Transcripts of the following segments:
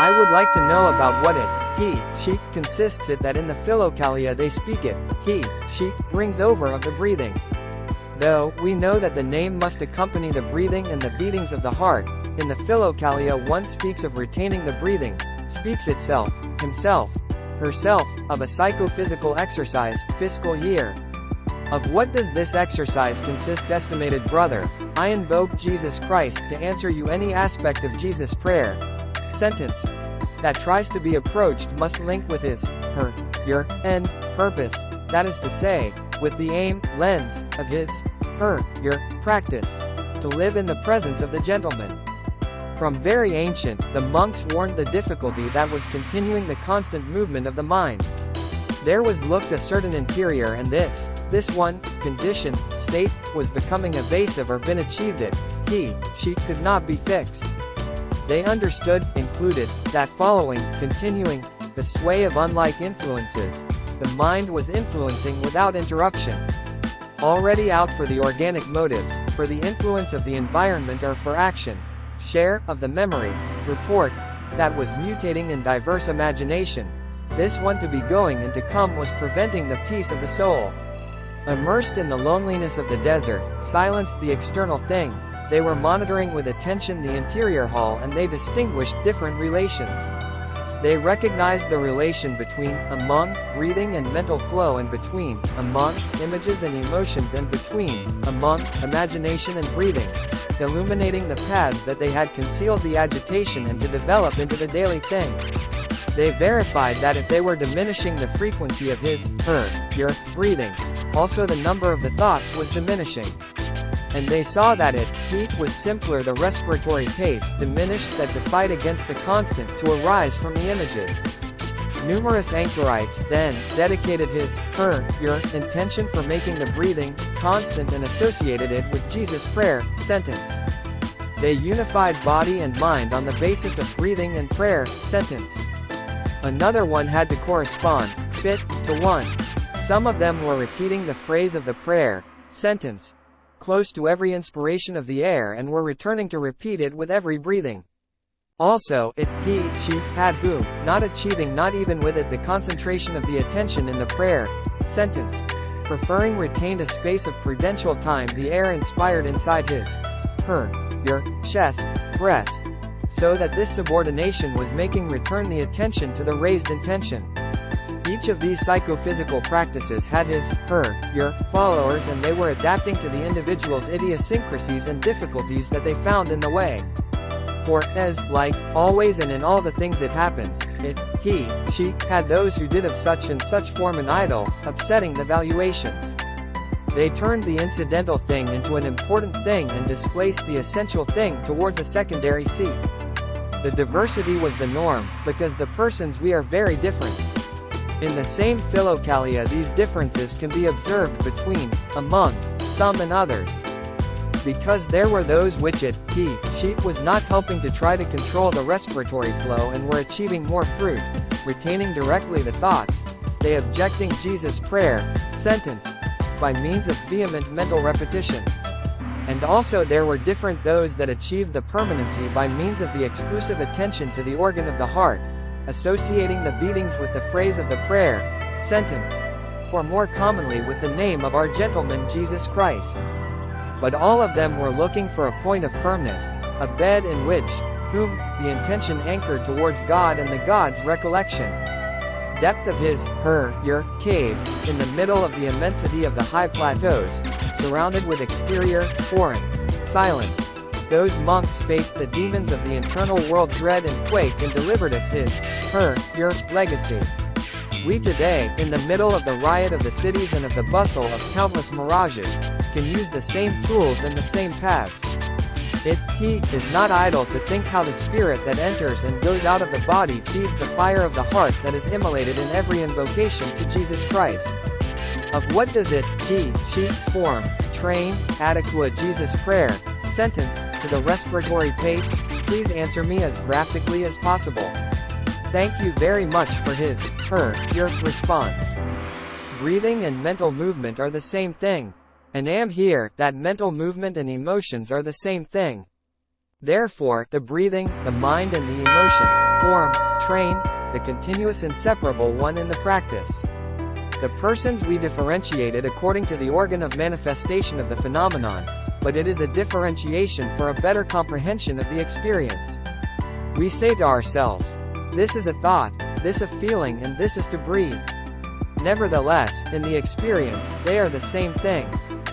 I would like to know about what it, he, she, consists it that in the philokalia they speak it, he, she, brings over of the breathing. Though, we know that the name must accompany the breathing and the beatings of the heart, in the philokalia one speaks of retaining the breathing, speaks itself, himself, herself, of a psychophysical exercise, fiscal year. Of what does this exercise consist, estimated brother? I invoke Jesus Christ to answer you any aspect of Jesus' prayer, sentence, that tries to be approached must link with his, her, your, end, purpose, that is to say, with the aim, lens, of his, her, your, practice, to live in the presence of the gentleman. From very ancient, the monks warned the difficulty that was continuing the constant movement of the mind. There was looked a certain interior and this one, condition, state, was becoming evasive or been achieved it, he, she, could not be fixed. They understood, included, that following, continuing, the sway of unlike influences, the mind was influencing without interruption. Already out for the organic motives, for the influence of the environment or for action, share, of the memory, report, that was mutating in diverse imagination. This one to be going and to come was preventing the peace of the soul. Immersed in the loneliness of the desert, silenced the external thing, they were monitoring with attention the interior hall and they distinguished different relations. They recognized the relation between, among, breathing and mental flow and between, among, images and emotions and between, among, imagination and breathing, illuminating the paths that they had concealed the agitation and to develop into the daily thing. They verified that if they were diminishing the frequency of his, her, your, breathing, also the number of the thoughts was diminishing. And they saw that it, he, was simpler the respiratory pace diminished that to fight against the constant to arise from the images. Numerous anchorites, then, dedicated his, her, your, intention for making the breathing, constant and associated it with Jesus' prayer, sentence. They unified body and mind on the basis of breathing and prayer, sentence. Another one had to correspond, fit, to one. Some of them were repeating the phrase of the prayer, sentence, close to every inspiration of the air and were returning to repeat it with every breathing. Also, it, he, she, had who, not achieving not even with it the concentration of the attention in the prayer, sentence, preferring retained a space of prudential time the air inspired inside his, her, your, chest, breast, so that this subordination was making return the attention to the raised intention. Each of these psychophysical practices had his, her, your, followers and they were adapting to the individual's idiosyncrasies and difficulties that they found in the way. For, as, like, always and in all the things it happens, it, he, she, had those who did of such and such form an idol, upsetting the valuations. They turned the incidental thing into an important thing and displaced the essential thing towards a secondary seat. The diversity was the norm, because the persons we are very different. In the same philokalia these differences can be observed between, among, some and others. Because there were those which it, he, she, was not helping to try to control the respiratory flow and were achieving more fruit, retaining directly the thoughts, they objecting Jesus' prayer, sentence, by means of vehement mental repetition. And also there were different those that achieved the permanency by means of the exclusive attention to the organ of the heart, associating the beatings with the phrase of the prayer, sentence, or more commonly with the name of our gentleman Jesus Christ. But all of them were looking for a point of firmness, a bed in which, whom, the intention anchored towards God and the God's recollection. Depth of his, her, your, caves, in the middle of the immensity of the high plateaus, surrounded with exterior, foreign, silence. Those monks faced the demons of the internal world dread and quake and delivered us his, her, your, legacy. We today, in the middle of the riot of the cities and of the bustle of countless mirages, can use the same tools and the same paths. It, he, is not idle to think how the spirit that enters and goes out of the body feeds the fire of the heart that is immolated in every invocation to Jesus Christ. Of what does it, he, she, form, train, adequate Jesus prayer, sentence, to the respiratory pace? Please answer me as graphically as possible. Thank you very much for his, her, your response. Breathing and mental movement are the same thing. And am here, that mental movement and emotions are the same thing. Therefore, the breathing, the mind and the emotion, form, train, the continuous inseparable one in the practice. The persons we differentiated according to the organ of manifestation of the phenomenon, but it is a differentiation for a better comprehension of the experience. We say to ourselves, this is a thought, this a feeling, and this is to breathe. Nevertheless, in the experience, they are the same thing.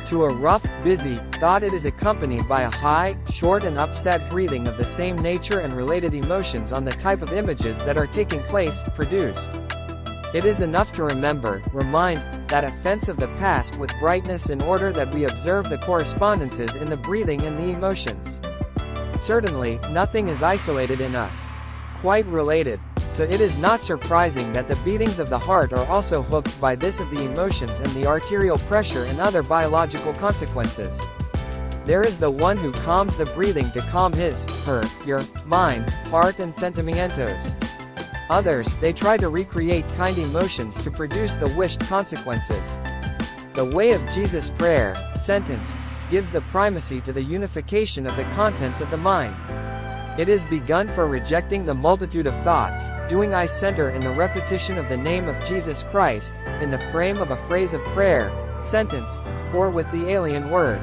To a rough, busy thought, it is accompanied by a high, short and upset breathing of the same nature and related emotions on the type of images that are taking place, produced. It is enough to remind, that offense of the past with brightness in order that we observe the correspondences in the breathing and the emotions. Certainly, nothing is isolated in us. Quite related. So it is not surprising that the beatings of the heart are also hooked by this of the emotions and the arterial pressure and other biological consequences. There is the one who calms the breathing to calm his, her, your, mind, heart and sentimientos. Others, they try to recreate kind emotions to produce the wished consequences. The way of Jesus' prayer, sentence, gives the primacy to the unification of the contents of the mind. It is begun for rejecting the multitude of thoughts, doing I center in the repetition of the name of Jesus Christ, in the frame of a phrase of prayer, sentence, or with the alien word.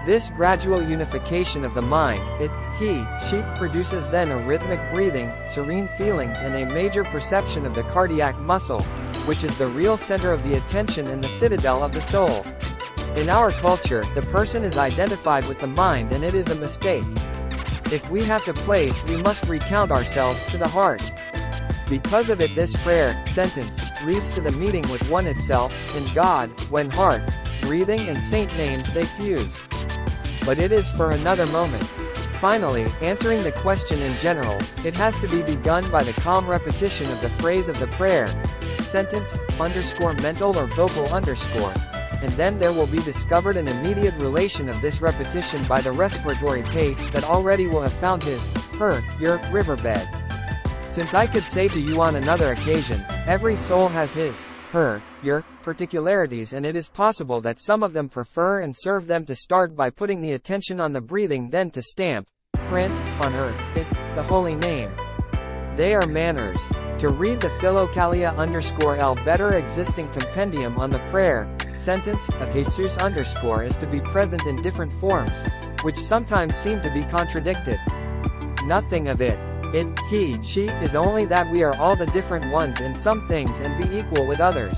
This gradual unification of the mind, it, he, she, produces then a rhythmic breathing, serene feelings and a major perception of the cardiac muscle, which is the real center of the attention and the citadel of the soul. In our culture, the person is identified with the mind and it is a mistake. If we have to place, we must recount ourselves to the heart. Because of it, this prayer, sentence, leads to the meeting with one itself, in God, when heart, breathing and saint names they fuse. But it is for another moment. Finally, answering the question in general, it has to be begun by the calm repetition of the phrase of the prayer, sentence, underscore mental or vocal underscore. And then there will be discovered an immediate relation of this repetition by the respiratory pace that already will have found his, her, your, riverbed. Since I could say to you on another occasion, every soul has his, her, your, particularities, and it is possible that some of them prefer and serve them to start by putting the attention on the breathing, then to stamp, print, on her, it, the holy name. They are manners. To read the Philokalia _L better existing compendium on the prayer, sentence, of Jesus _ is to be present in different forms, which sometimes seem to be contradicted. Nothing of it. It, he, she, is only that we are all the different ones in some things and be equal with others.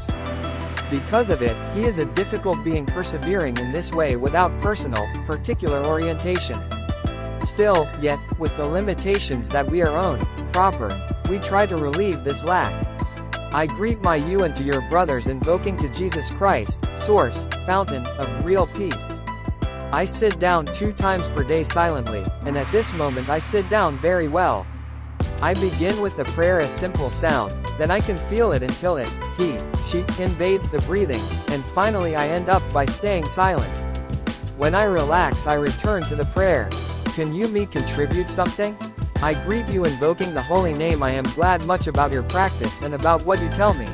Because of it, he is a difficult being persevering in this way without personal, particular orientation. Still, yet, with the limitations that we are own, proper, we try to relieve this lack. I greet my you and to your brothers invoking to Jesus Christ, source, fountain, of real peace. I sit down 2 times per day silently, and at this moment I sit down very well. I begin with the prayer as simple sound, then I can feel it until it, he, she, invades the breathing, and finally I end up by staying silent. When I relax I return to the prayer. Can you me contribute something? I greet you invoking the holy name. I am glad much about your practice and about what you tell me.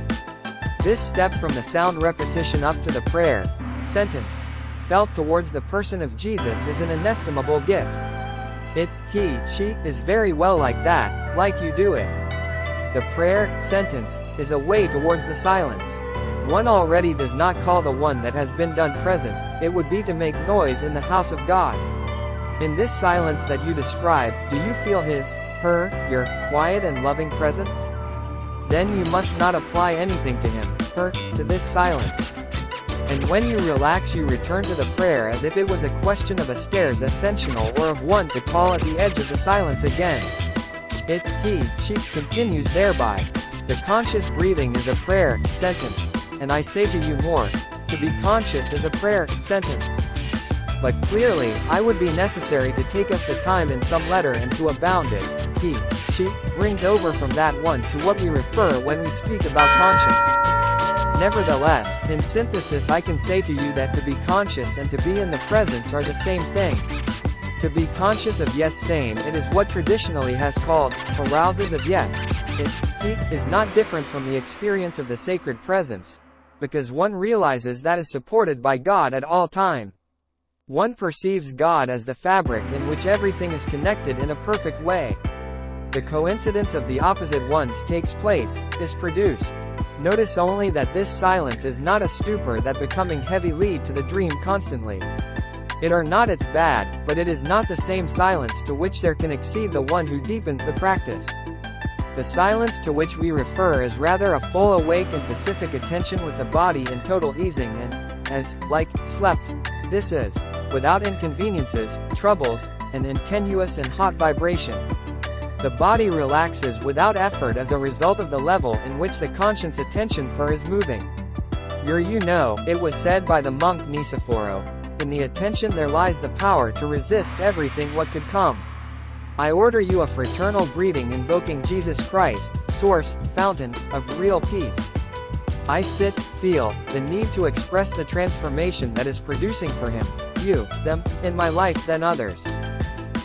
This step from the sound repetition up to the prayer, sentence, felt towards the person of Jesus is an inestimable gift. It, he, she, is very well like that, like you do it. The prayer, sentence, is a way towards the silence. One already does not call the one that has been done present, it would be to make noise in the house of God. In this silence that you describe, do you feel his, her, your, quiet and loving presence? Then you must not apply anything to him, her, to this silence. And when you relax you return to the prayer as if it was a question of a stairs ascensional or of one to call at the edge of the silence again. It, he, she, continues thereby. The conscious breathing is a prayer, sentence. And I say to you more, to be conscious is a prayer, sentence. But clearly, I would be necessary to take us the time in some letter and to abound it, he, she, brings over from that one to what we refer when we speak about conscience. Nevertheless, in synthesis I can say to you that to be conscious and to be in the presence are the same thing. To be conscious of yes same, it is what traditionally has called, arouses of yes. It, he, is not different from the experience of the sacred presence. Because one realizes that is supported by God at all time. One perceives God as the fabric in which everything is connected in a perfect way. the coincidence of the opposite ones takes place, is produced. Notice only that this silence is not a stupor that becoming heavy lead to the dream constantly. It or not it's bad, but it is not the same silence to which there can exceed the one who deepens the practice. The silence to which we refer is rather a full awake and pacific attention with the body in total easing and, as, like, slept. This is, without inconveniences, troubles, and in tenuous and hot vibration. The body relaxes without effort as a result of the level in which the conscious attention for is moving. It was said by the monk Niceforo, in the attention there lies the power to resist everything what could come. I order you a fraternal greeting invoking Jesus Christ, source, fountain, of real peace. I feel, the need to express the transformation that is producing for him, you, them, in my life than others.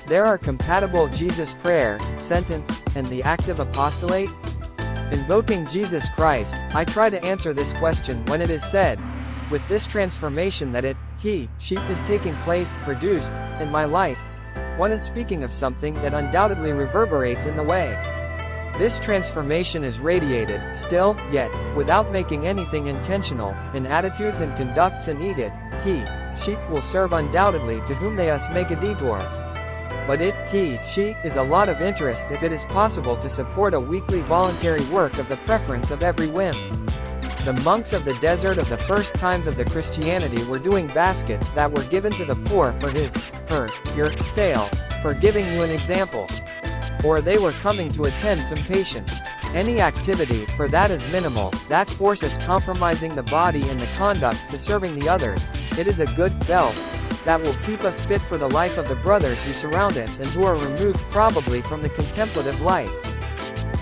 There are compatible Jesus prayer, sentence, and the active apostolate? Invoking Jesus Christ, I try to answer this question when it is said, with this transformation that she is taking place, produced, in my life. One is speaking of something that undoubtedly reverberates in the way. This transformation is radiated, still, yet, without making anything intentional, in attitudes and conducts and she will serve undoubtedly to whom they us make a detour. But she is a lot of interest if it is possible to support a weekly voluntary work of the preference of every whim. The monks of the desert of the first times of the Christianity were doing baskets that were given to the poor for your sale, for giving you an example. Or they were coming to attend some patient. Any activity, for that is minimal, that forces compromising the body and the conduct to serving the others, it is a good belt that will keep us fit for the life of the brothers who surround us and who are removed probably from the contemplative life.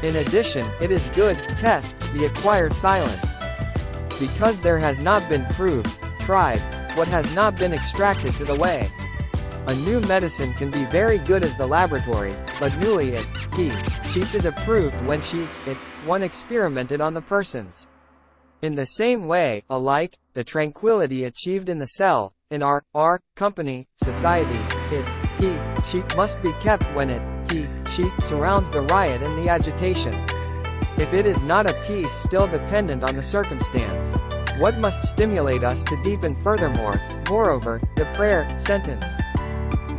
In addition, it is good, test, the acquired silence. Because there has not been proved, tried, what has not been extracted to the way. A new medicine can be very good as the laboratory, but newly she is approved when one experimented on the persons. In the same way, alike, the tranquility achieved in the cell, in our company, society, she must be kept when she surrounds the riot and the agitation. If it is not a peace still dependent on the circumstance, what must stimulate us to deepen moreover, the prayer, sentence.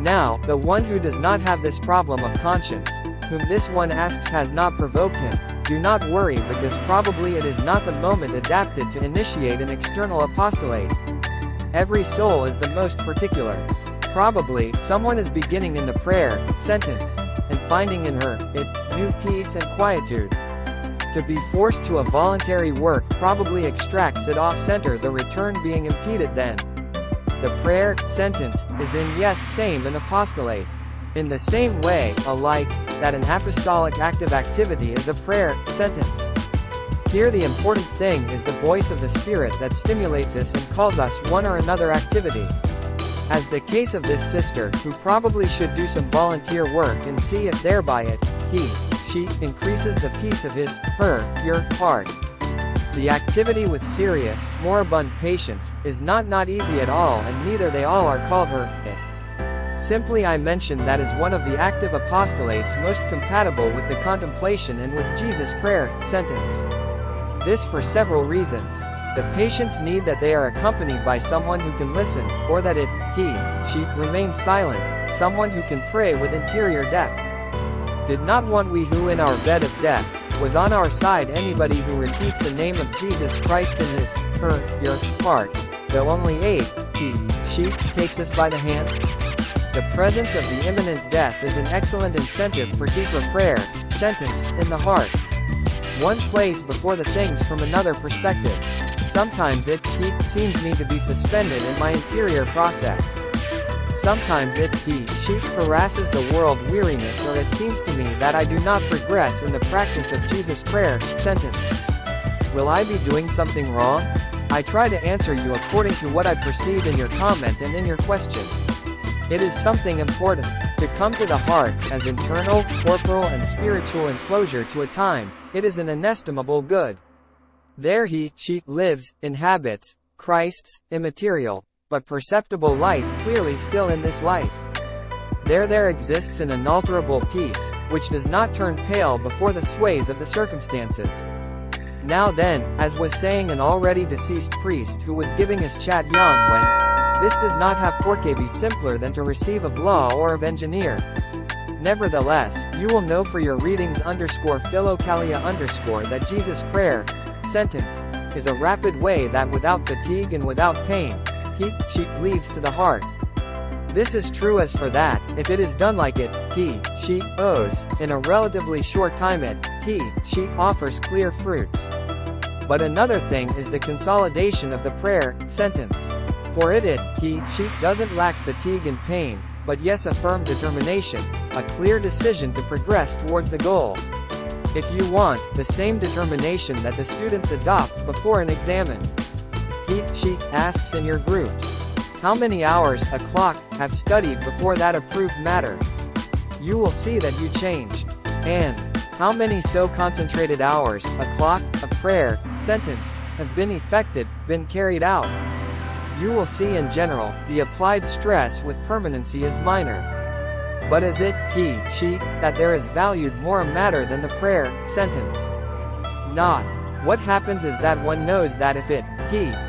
Now, the one who does not have this problem of conscience, whom this one asks has not provoked him, do not worry because probably it is not the moment adapted to initiate an external apostolate. Every soul is the most particular. Probably, someone is beginning in the prayer, sentence, and finding in her, new peace and quietude. To be forced to a voluntary work probably extracts it off-center, the return being impeded then. The prayer, sentence, is in same an apostolate. In the same way, alike, that an apostolic active activity is a prayer, sentence. Here the important thing is the voice of the Spirit that stimulates us and calls us one or another activity. As the case of this sister, who probably should do some volunteer work and see if thereby she increases the peace of your heart. The activity with serious, moribund patients, is not easy at all and neither they all are called Simply I mention that is one of the active apostolates most compatible with the contemplation and with Jesus' prayer, sentence. This for several reasons. The patients need that they are accompanied by someone who can listen, or that she remains silent, someone who can pray with interior depth. Did not want we who in our bed of death, was on our side anybody who repeats the name of Jesus Christ in your heart, though only she takes us by the hand? The presence of the imminent death is an excellent incentive for deeper prayer, sentence, in the heart. One plays before the things from another perspective. Sometimes seems me to be suspended in my interior process. Sometimes she harasses the world weariness, or it seems to me that I do not progress in the practice of Jesus' prayer, sentence. Will I be doing something wrong? I try to answer you according to what I perceive in your comment and in your question. It is something important, to come to the heart, as internal, corporal and spiritual enclosure to a time, it is an inestimable good. There she lives, inhabits, Christ's, immaterial, but perceptible light clearly still in this life. There exists an unalterable peace, which does not turn pale before the sways of the circumstances. Now then, as was saying an already deceased priest who was giving his chat young when, this does not have porke be simpler than to receive of law or of engineer. Nevertheless, you will know for your readings _philokalia_ that Jesus' prayer, sentence, is a rapid way that without fatigue and without pain, she leads to the heart. This is true as for that, if it is done like it, she owes, in a relatively short time it, she offers clear fruits. But another thing is the consolidation of the prayer, sentence. For it, she doesn't lack fatigue and pain, but yes a firm determination, a clear decision to progress towards the goal. If you want, the same determination that the students adopt before an examen. She asks in your groups. How many hours, a clock, have studied before that approved matter? You will see that you changed. And, how many so concentrated hours, a clock, a prayer, sentence, have been effected, been carried out? You will see in general, the applied stress with permanency is minor. But is it, she, that there is valued more a matter than the prayer, sentence? Not. What happens is that one knows that if it,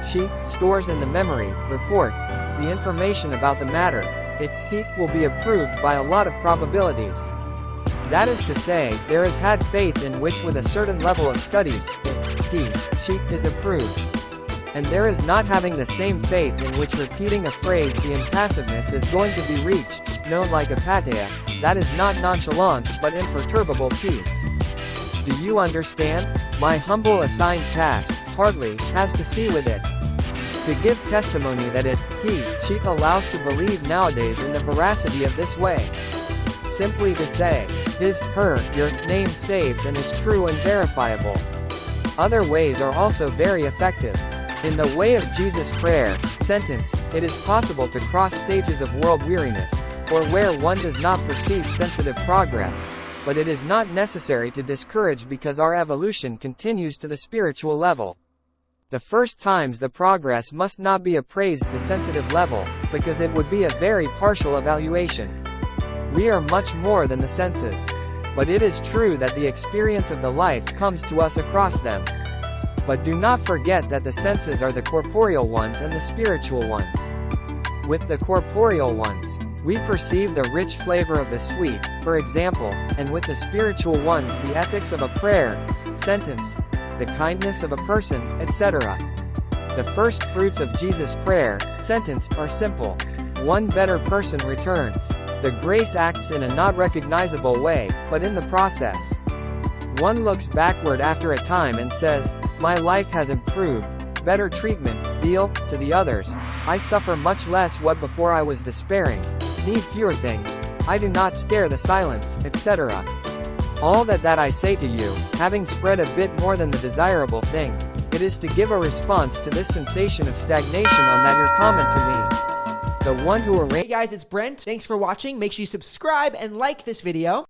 she, stores in the memory, report, the information about the matter, it, will be approved by a lot of probabilities. That is to say, there is had faith in which with a certain level of studies, it, she, is approved. And there is not having the same faith in which repeating a phrase the impassiveness is going to be reached, known like apatheia, that is not nonchalance but imperturbable peace. Do you understand? My humble assigned task, hardly, has to see with it. To give testimony that it, she allows to believe nowadays in the veracity of this way. Simply to say, your name saves and is true and verifiable. Other ways are also very effective. In the way of Jesus' prayer, sentence, it is possible to cross stages of world weariness, or where one does not perceive sensitive progress, but it is not necessary to discourage because our evolution continues to the spiritual level. The first times the progress must not be appraised to sensitive level, because it would be a very partial evaluation. We are much more than the senses. But it is true that the experience of the life comes to us across them. But do not forget that the senses are the corporeal ones and the spiritual ones. With the corporeal ones, we perceive the rich flavor of the sweet, for example, and with the spiritual ones the ethics of a prayer, sentence, the kindness of a person, etc. The first fruits of Jesus' prayer, sentence, are simple. One better person returns. The grace acts in a not recognizable way, but in the process. One looks backward after a time and says, my life has improved, better treatment, deal, to the others, I suffer much less what before I was despairing, need fewer things, I do not scare the silence, etc. All that I say to you, having spread a bit more than the desirable thing, it is to give a response to this sensation of stagnation on that your comment to me. The one who arranged. Hey guys, it's Brent. Thanks for watching. Make sure you subscribe and like this video.